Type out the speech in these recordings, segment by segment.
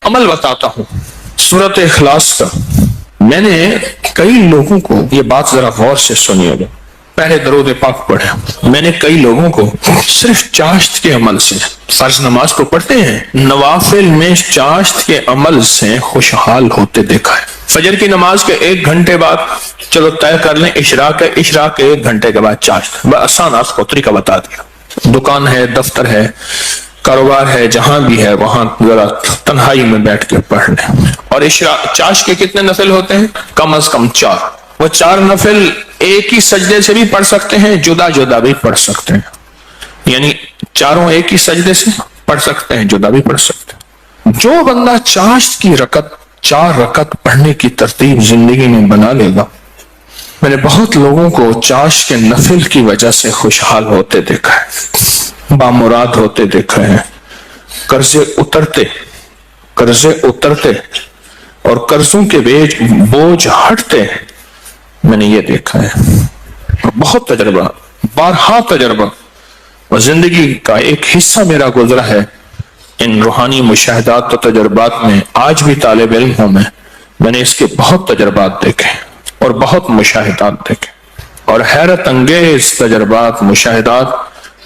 عمل بتاتا ہوں سورۃ اخلاص کا. میں نے کئی لوگوں کو، یہ بات ذرا غور سے سنیے گا، پہلے درود پاک پڑھے. میں نے کئی لوگوں کو صرف چاشت کے عمل سے، فرض نماز کو پڑھتے ہیں، نوافل میں چاشت کے عمل سے خوشحال ہوتے دیکھا ہے. فجر کی نماز کے 1 گھنٹے بعد چلو طے کر لیں اشراق ہے، اشراق کے 1 گھنٹے کے بعد چاشت. آسان آپ کو طریقہ بتا دیا. دکان ہے، دفتر ہے، کاروبار ہے، جہاں بھی ہے وہاں ذرا تنہائی میں بیٹھ کے پڑھ لیں. اور چاشت کے کتنے نفل ہوتے ہیں؟ کم از کم 4. وہ 4 نفل ایک ہی سجدے سے بھی پڑھ سکتے ہیں، جدا جدا بھی پڑھ سکتے ہیں. یعنی چاروں ایک ہی سجدے سے پڑھ سکتے ہیں، جدا بھی پڑھ سکتے ہیں. جو بندہ چاشت کی 4 رکعت پڑھنے کی ترتیب زندگی میں بنا لے گا، میں نے بہت لوگوں کو چاشت کے نفل کی وجہ سے خوشحال ہوتے دیکھا ہے، بامراد ہوتے دیکھا ہے، قرضے اترتے اور قرضوں کے بوجھ ہٹتے میں نے یہ دیکھا ہے. بہت تجربہ، بارہا تجربہ، اور زندگی کا ایک حصہ میرا گزرا ہے ان روحانی مشاہدات و تجربات میں. آج بھی طالب علم ہوں میں نے اس کے بہت تجربات دیکھے اور بہت مشاہدات دیکھے، اور حیرت انگیز تجربات، مشاہدات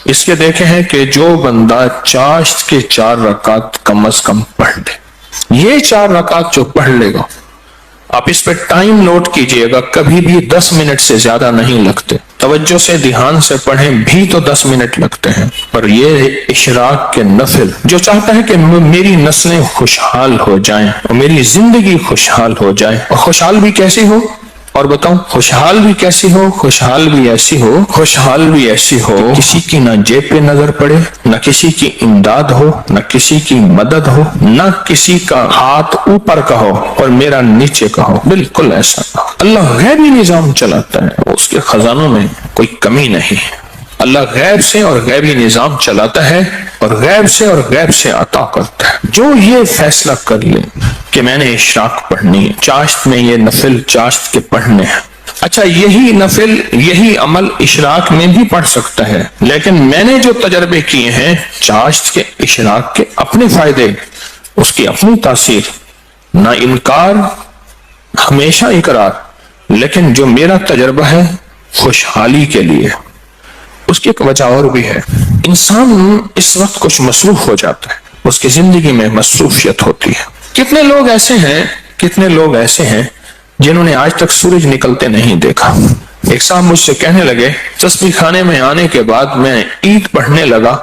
اس کے دیکھے ہیں کہ جو بندہ چاشت کے 4 رکعت کم از کم پڑھ لے، یہ 4 رکعت جو پڑھ لے گا، آپ اس پہ ٹائم نوٹ کیجئے گا، کبھی بھی 10 منٹ سے زیادہ نہیں لگتے. توجہ سے دھیان سے پڑھیں بھی تو 10 منٹ لگتے ہیں. پر یہ اشراق کے نفل جو چاہتا ہے کہ میری نسلیں خوشحال ہو جائیں اور میری زندگی خوشحال ہو جائے، اور خوشحال بھی کیسی ہو، اور بتاؤں خوشحال بھی کیسی ہو، خوشحال بھی ایسی ہو کہ کسی کی نہ جیب پہ نظر پڑے، نہ کسی کی امداد ہو، نہ کسی کی مدد ہو، نہ کسی کا ہاتھ اوپر کا ہو اور میرا نیچے کا ہو. بالکل ایسا اللہ غیبی نظام چلاتا ہے، اس کے خزانوں میں کوئی کمی نہیں ہے. اللہ غیب سے اور غیبی نظام چلاتا ہے اور غیب سے عطا کرتا ہے. جو یہ فیصلہ کر لے کہ میں نے اشراق پڑھنی ہے، چاشت میں یہ نفل چاشت کے پڑھنے ہیں. اچھا، یہی نفل یہی عمل اشراق میں بھی پڑھ سکتا ہے، لیکن میں نے جو تجربے کیے ہیں چاشت کے اشراق کے اپنے فائدے، اس کی اپنی تاثیر، نہ انکار ہمیشہ اقرار، لیکن جو میرا تجربہ ہے خوشحالی کے لیے. اس کی ایک وجہ اور بھی ہے. انسان اس وقت کچھ مصروف ہو جاتا ہے، اس کی زندگی میں مصروفیت ہوتی ہے. کتنے لوگ ایسے ہیں جنہوں نے آج تک سورج نکلتے نہیں دیکھا. ایک صاحب مجھ سے کہنے لگے تسبیح خانے میں آنے کے بعد میں عید پڑھنے لگا،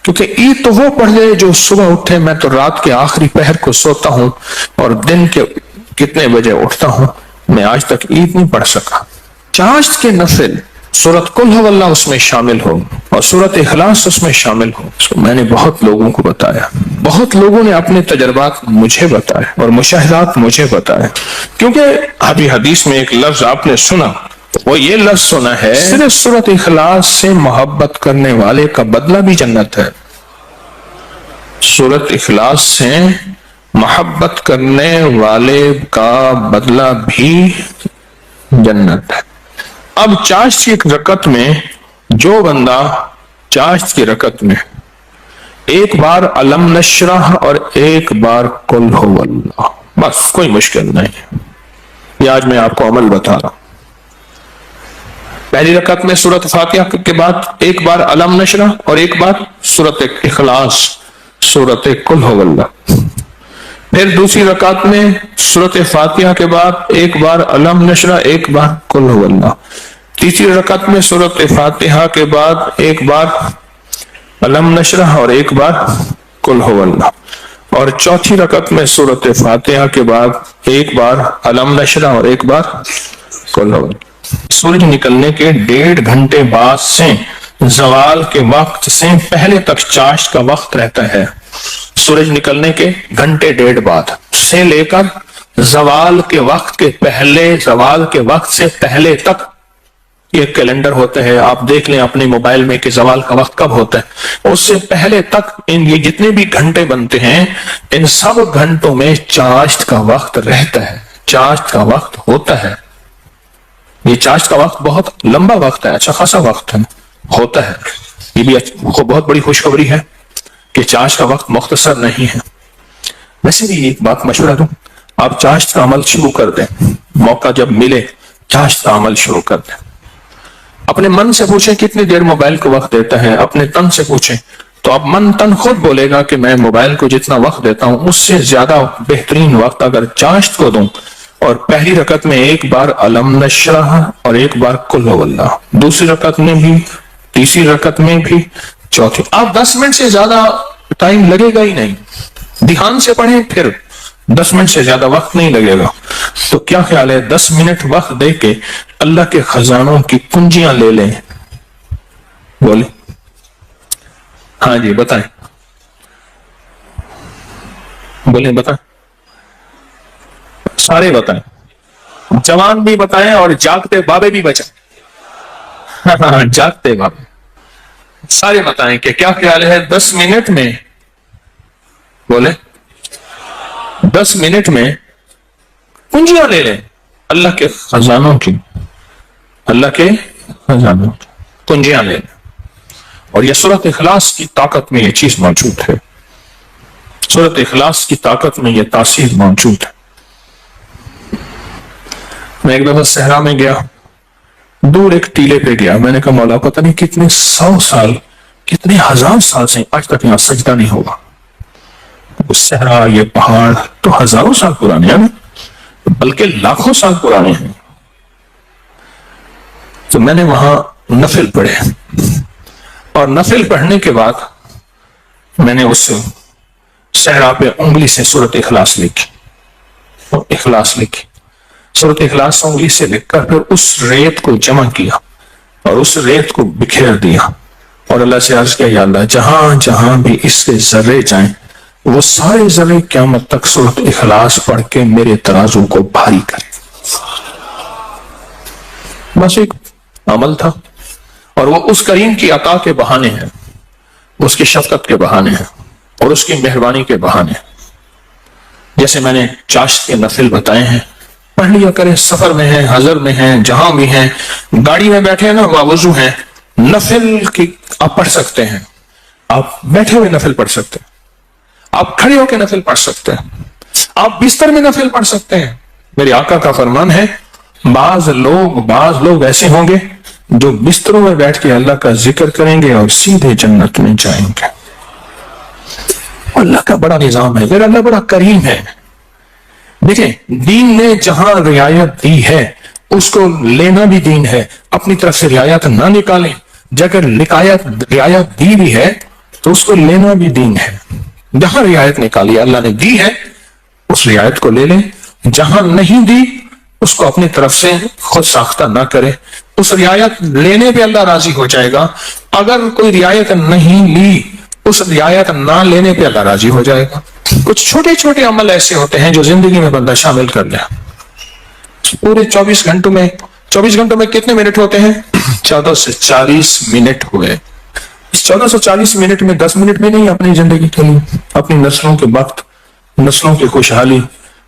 کیونکہ عید تو وہ پڑھ لے جو صبح اٹھے، میں تو رات کے آخری پہر کو سوتا ہوں اور دن کے کتنے بجے اٹھتا ہوں، میں آج تک عید نہیں پڑھ سکا. چاشت کے نفل سورۃ قل هو اللہ اس میں شامل ہو اور سورۃ اخلاص اس میں شامل ہو. میں نے بہت لوگوں کو بتایا، بہت لوگوں نے اپنے تجربات مجھے بتائے اور مشاہدات مجھے بتائے. کیونکہ ابھی حدیث میں ایک لفظ آپ نے سنا، وہ یہ لفظ سنا ہے صرف سورۃ اخلاص سے محبت کرنے والے کا بدلہ بھی جنت ہے. سورۃ اخلاص سے محبت کرنے والے کا بدلہ بھی جنت ہے. اب چاشت کی ایک رکعت میں جو بندہ چاشت کی رکعت میں ایک بار علم نشرح اور ایک بار قل هو اللہ، بس کوئی مشکل نہیں. یہ آج میں آپ کو عمل بتا رہا ہوں. پہلی رکعت میں سورۃ فاتحہ کے بعد ایک بار علم نشرح اور ایک بار سورۃ اخلاص، سورۃ قل هو اللہ. پھر دوسری رکعت میں سورۃ فاتحہ کے بعد ایک بار علم نشرح، ایک بار قل هو اللہ. تیسری رکعت میں سورۃ فاتحہ کے بعد ایک بار علم نشرح اور ایک بار قل هو اللہ. اور چوتھی رکعت میں سورۃ فاتحہ کے بعد ایک بار علم نشرح اور ایک بار قل هو اللہ. سورج نکلنے کے 1.5 گھنٹے بعد سے زوال کے وقت سے پہلے تک چاشت کا وقت رہتا ہے. سورج نکلنے کے 1.5 گھنٹے بعد سے لے کر زوال کے وقت سے پہلے تک یہ کیلنڈر ہوتا ہے، آپ دیکھ لیں اپنے موبائل میں کہ زوال کا وقت کب ہوتا ہے. اس سے پہلے تک یہ جتنے بھی گھنٹے بنتے ہیں ان سب گھنٹوں میں چاشت کا وقت رہتا ہے، چاشت کا وقت ہوتا ہے. یہ چاشت کا وقت بہت لمبا وقت ہے، اچھا خاصا وقت ہوتا ہے. یہ بھی بہت بڑی خوشخبری ہے کہ چاشت کا وقت مختصر نہیں ہے. ویسے بھی ایک بات مشورہ دوں، آپ چاشت کا عمل شروع کر دیں، موقع جب ملے چاشت کا عمل شروع کر دیں۔ اپنے من سے پوچھیں کتنی دیر موبائل کو وقت دیتا ہے، اپنے تن سے پوچھیں تو اب من تن خود بولے گا کہ میں موبائل کو جتنا وقت دیتا ہوں اس سے زیادہ بہترین وقت اگر چاشت کو دوں، اور پہلی رکعت میں ایک بار علم نشرح اور ایک بار قل هو اللہ، دوسری رکعت میں بھی، تیسری رکعت میں بھی، چوتھی، آپ 10 منٹ سے زیادہ ٹائم لگے گا ہی نہیں، دھیان سے پڑھیں پھر 10 منٹ سے زیادہ وقت نہیں لگے گا۔ تو کیا خیال ہے 10 منٹ وقت دے کے اللہ کے خزانوں کی کنجیاں لے لیں؟ بولیں، ہاں جی بتائیں، بولیں بتائیں، سارے بتائیں، جوان بھی بتائیں اور جاگتے بابے بھی بچائیں، جاگتے بابے سارے بتائیں کہ کیا خیال ہے 10 منٹ میں، بولیں 10 منٹ میں کنجیاں لے لیں اللہ کے خزانوں کی، اللہ کے خزانوں کی کنجیاں لے لیں۔ اور یہ سورۃ اخلاص کی طاقت میں یہ چیز موجود ہے، سورۃ اخلاص کی طاقت میں یہ تاثیر موجود ہے۔ میں ایک دفعہ صحرا میں گیا، دور ایک ٹیلے پہ گیا، میں نے کہا مولا پتہ نہیں کتنے 100 سال کتنے 1000 سال سے آج تک یہاں سجدہ نہیں ہوا، وہ صحرا یہ پہاڑ تو ہزاروں سال پرانے ہیں، بلکہ لاکھوں سال پرانے ہیں۔ تو میں نے وہاں نفل پڑھے، اور نفل پڑھنے کے بعد میں نے اس صحرا پہ انگلی سے سورۃ اخلاص لکھی، اخلاص لکھی، سورۃ اخلاص انگلی سے لکھ کر پھر اس ریت کو جمع کیا اور اس ریت کو بکھیر دیا، اور اللہ سے عرض کیا یا اللہ جہاں جہاں بھی اس کے ذرے جائیں وہ سارے ذرے قیامت تک سورۃ اخلاص پڑھ کے میرے ترازو کو بھاری کرے۔ بس ایک عمل تھا، اور وہ اس کریم کی عطا کے بہانے ہیں، اس کی شفقت کے بہانے ہیں، اور اس کی مہربانی کے بہانے ہیں۔ جیسے میں نے چاشت کے نفل بتائے ہیں، پڑھ لیا کریں، سفر میں ہیں، حضر میں ہیں، جہاں بھی ہیں، گاڑی میں بیٹھے ہیں نا باوضو ہیں، نفل کی آپ پڑھ سکتے ہیں، آپ بیٹھے ہوئے نفل پڑھ سکتے ہیں، آپ کھڑے ہو کے نفل پڑھ سکتے ہیں، آپ بستر میں نفل پڑھ سکتے ہیں۔ میرے آقا کا فرمان ہے بعض لوگ ایسے ہوں گے جو بستروں میں بیٹھ کے اللہ کا ذکر کریں گے اور سیدھے جنت میں جائیں گے۔ اللہ کا بڑا نظام ہے، میرا اللہ بڑا کریم ہے۔ دیکھیں دین نے جہاں رعایت دی ہے اس کو لینا بھی دین ہے، اپنی طرف سے رعایت نہ نکالیں، اگر رعایت دی بھی ہے تو اس کو لینا بھی دین ہے۔ جہاں رعایت نکالی اللہ نے دی ہے اس رعایت کو لے لیں، جہاں نہیں دی اس کو اپنی طرف سے خود ساختہ نہ کرے، اس رعایت لینے پہ اللہ راضی ہو جائے گا، اگر کوئی رعایت نہیں لی اس رعایت نہ لینے پہ اللہ راضی ہو جائے گا۔ کچھ چھوٹے چھوٹے عمل ایسے ہوتے ہیں جو زندگی میں بندہ شامل کر لے۔ پورے 24 گھنٹوں میں کتنے منٹ ہوتے ہیں؟ 14 سے 40 منٹ ہوئے۔ اس 14 سے 40 منٹ میں 10 منٹ میں نہیں، اپنی زندگی کے لیے، اپنی نسلوں کے وقت، نسلوں کی خوشحالی،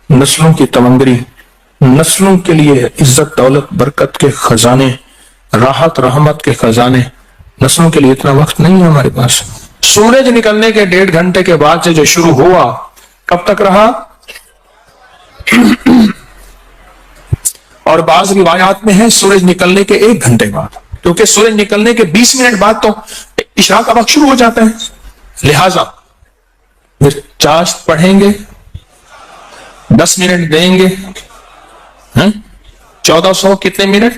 نسلوں کی تمنگری، نسلوں کے لیے عزت دولت برکت کے خزانے، راحت رحمت کے خزانے، نسلوں کے لیے اتنا وقت نہیں ہے ہمارے پاس۔ سورج نکلنے کے 1.5 گھنٹے کے بعد سے جو شروع ہوا کب تک رہا؟ اور بعض روایات میں ہے سورج نکلنے کے 1 گھنٹے بعد، کیونکہ سورج نکلنے کے 20 منٹ بعد تو عشاء کا وقت شروع ہو جاتا ہے، لہذا پھر چاشت پڑھیں گے، 10 منٹ دیں گے، 1400 کتنے منٹ؟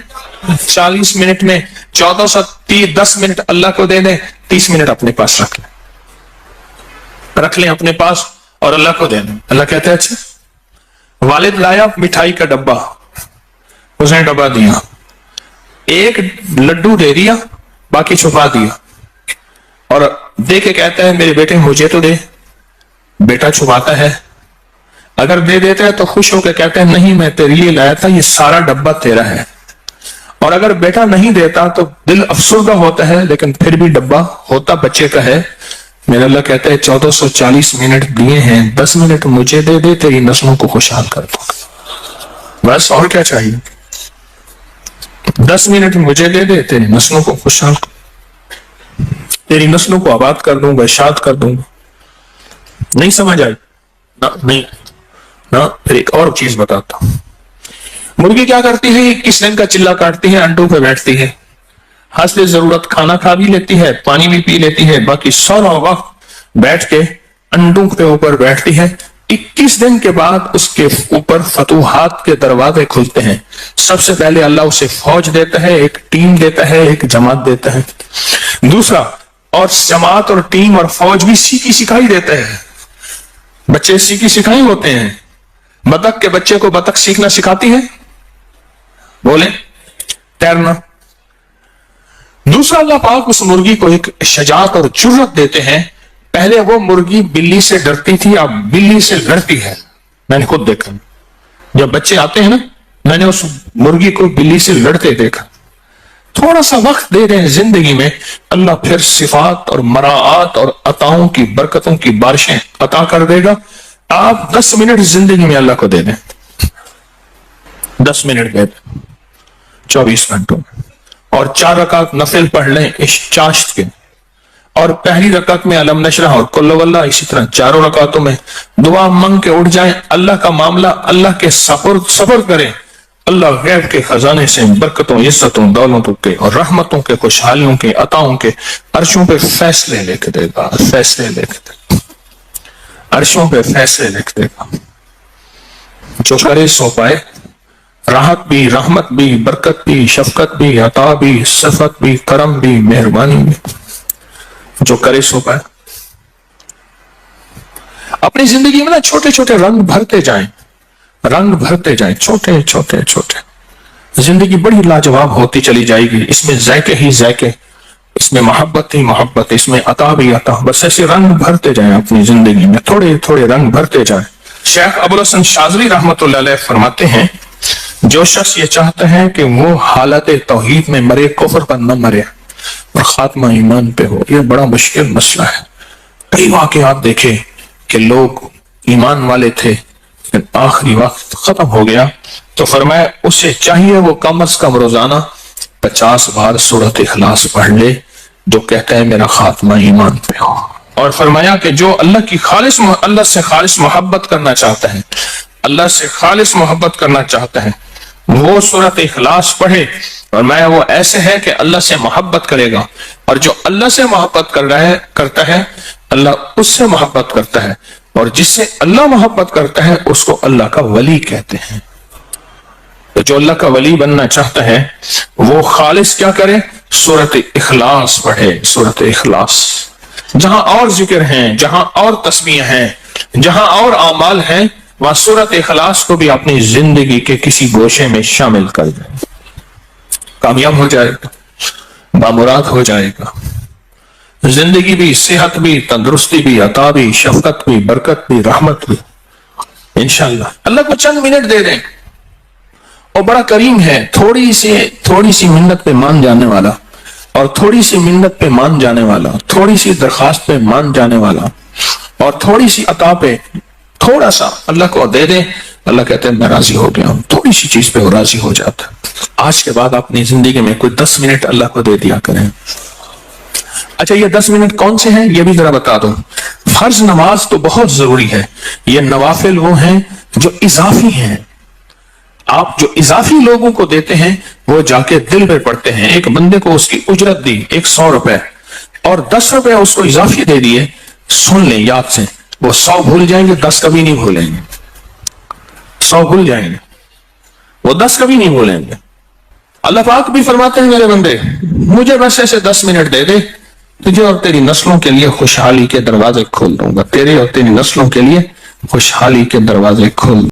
40 منٹ میں 1410 منٹ اللہ کو دے دیں، 30 منٹ اپنے پاس رکھ لیں اپنے پاس اور اللہ کو دے دیں۔ اللہ کہتے ہیں اچھا والد لایا مٹھائی کا ڈبہ، اس نے ڈبہ دیا، ایک لڈو دے دیا، باقی چھپا دیا، اور دے کے کہتا ہے میرے بیٹے مجھے تو دے۔ بیٹا چھپاتا ہے، اگر دے دیتا ہے تو خوش ہو کے کہتے ہیں نہیں میں تیرے لیے لایا تھا، یہ سارا ڈبہ تیرا ہے، اور اگر بیٹا نہیں دیتا تو دل افسردہ ہوتا ہے، لیکن پھر بھی ڈبہ ہوتا بچے کا ہے۔ میرا اللہ کہتا ہے 1440 منٹ دیے ہیں، 10 منٹ مجھے دے دے، تیری نسلوں کو خوشحال کر دوں گا، بس اور کیا چاہیے؟ 10 منٹ مجھے دے دے، تیری نسلوں کو خوشحال تیری نسلوں کو آباد کر دوں گا، اشاد کر دوں گا۔ نہیں سمجھ آئی؟ نہیں نا، پھر ایک اور چیز بتاتا ہوں. مرغی کیا کرتی ہے؟ 21 دن کا چلا کاٹتی ہے، انڈوں پہ بیٹھتی ہے، حسب ضرورت کھانا کھا بھی لیتی ہے، پانی بھی پی لیتی ہے، باقی سارا وقت بیٹھ کے انڈوں کے اوپر بیٹھتی ہے. 21 دن کے بعد اس کے اوپر فتوحات کے دروازے کھلتے ہیں. سب سے پہلے اللہ اسے فوج دیتا ہے، ایک ٹیم دیتا ہے، ایک جماعت دیتا ہے. دوسرا، اور جماعت اور ٹیم اور فوج بھی سیکھی سکھائی دیتا ہے. بچے سیکھی سکھائی ہوتے ہیں. بطخ کے بچے کو بطخ سیکھنا سکھاتی ہے، بولیں تیرنا. دوسرا، اللہ پاک اس مرغی کو ایک شجاعت اور جرأت دیتے ہیں. پہلے وہ مرغی بلی سے ڈرتی تھی، اب بلی سے لڑتی ہے. میں نے خود دیکھا، جب بچے آتے ہیں نا، میں نے اس مرغی کو بلی سے لڑتے دیکھا. تھوڑا سا وقت دے رہے ہیں زندگی میں، اللہ پھر صفات اور مراعات اور عطاؤں کی برکتوں کی بارشیں عطا کر دے گا. آپ 10 منٹ زندگی میں اللہ کو دے دیں، 10 منٹ دے دیں 24 گھنٹوں میں، اور 4 رکعت نفل پڑھ لیں چاشت کے، اور پہلی رکعت میں علم نشرح اور کل واللہ، اسی طرح 4 رکعتوں میں دعا مانگ کے اٹھ جائیں. اللہ کا معاملہ اللہ کے سفر کریں. اللہ غیب کے خزانے سے برکتوں، عزتوں، دولتوں کے اور رحمتوں کے، خوشحالیوں کے، عطاؤں کے عرشوں پہ فیصلے لے کے دے گا. فیصلے لے کے دے گا، عرشوں پہ فیصلے لے کے دے گا. جو کرے سو پائے. راحت بھی، رحمت بھی، برکت بھی، شفقت بھی، عطا بھی، صفت بھی، کرم بھی، مہربانی بھی. جو کرے سو پائے. اپنی زندگی میں نا چھوٹے چھوٹے رنگ بھرتے جائیں، رنگ بھرتے جائیں، چھوٹے چھوٹے چھوٹے. زندگی بڑی لاجواب ہوتی چلی جائے گی. اس میں ذائقے ہی ذائقے، اس میں محبت ہی محبت، اس میں عطا بھی عطا. بس ایسے رنگ بھرتے جائیں اپنی زندگی میں، تھوڑے تھوڑے رنگ بھرتے جائیں. شیخ ابوالحسن شاذلی رحمۃ اللہ علیہ فرماتے ہیں، جو شخص یہ چاہتا ہے کہ وہ حالت توحید میں مرے، کفر پر نہ مرے اور خاتمہ ایمان پہ ہو، یہ بڑا مشکل مسئلہ ہے. کئی واقعات دیکھے کہ لوگ ایمان والے تھے لیکن آخری وقت ختم ہو گیا، تو فرمایا اسے چاہیے وہ کم از کم روزانہ 50 بار سورۃ اخلاص پڑھ لے، جو کہتا ہے میرا خاتمہ ایمان پہ ہو. اور فرمایا کہ جو اللہ سے خالص محبت کرنا چاہتا ہے، اللہ سے خالص محبت کرنا چاہتا ہے، وہ سورۃ اخلاص پڑھے. اور میں وہ ایسے ہے کہ اللہ سے محبت کرے گا، اور جو اللہ سے محبت کرتا ہے اللہ اس سے محبت کرتا ہے، اور جس سے اللہ محبت کرتا ہے اس کو اللہ کا ولی کہتے ہیں. تو جو اللہ کا ولی بننا چاہتا ہے وہ خالص کیا کرے؟ سورۃ اخلاص پڑھے. سورۃ اخلاص، جہاں اور ذکر ہیں، جہاں اور تسبیح ہیں، جہاں اور اعمال ہیں، وہاں سورۃ اخلاص کو بھی اپنی زندگی کے کسی گوشے میں شامل کر دیں. کامیاب ہو جائے گا، بامراد ہو جائے گا. زندگی بھی، صحت بھی، تندرستی بھی، عطا بھی، شفقت بھی، برکت بھی، رحمت بھی انشاءاللہ. اللہ کو چند منٹ دے دیں، اور بڑا کریم ہے. تھوڑی سی منت پہ مان جانے والا، اور تھوڑی سی منت پہ مان جانے والا، تھوڑی سی درخواست پہ مان جانے والا، اور تھوڑی سی عطا پہ تھوڑا سا اللہ کو دے دیں، اللہ کہتے ہیں میں راضی ہو گیا ہوں. تھوڑی سی چیز پہ وہ راضی ہو جاتا ہے. آج کے بعد اپنی زندگی میں کوئی 10 منٹ اللہ کو دے دیا کریں. اچھا، یہ 10 منٹ کون سے ہیں یہ بھی ذرا بتا دو. فرض نماز تو بہت ضروری ہے، یہ نوافل وہ ہیں جو اضافی ہیں. آپ جو اضافی لوگوں کو دیتے ہیں وہ جا کے دل پہ پڑتے ہیں. ایک بندے کو اس کی اجرت دی 100 روپے، اور 10 روپے اس کو اضافی دے دیے. سن لیں یاد سے، وہ 100 بھول جائیں گے، 10 کبھی نہیں بھولیں گے. 100 بھول جائیں گے، وہ 10 کبھی نہیں بھولیں گے. اللہ پاک بھی فرماتے ہیں میرے بندے مجھے بس ایسے 10 منٹ دے دے، تجھے اور تیری نسلوں کے لیے خوشحالی کے دروازے کھول دوں گا. تیرے اور تیری نسلوں کے لیے خوشحالی کے دروازے کھول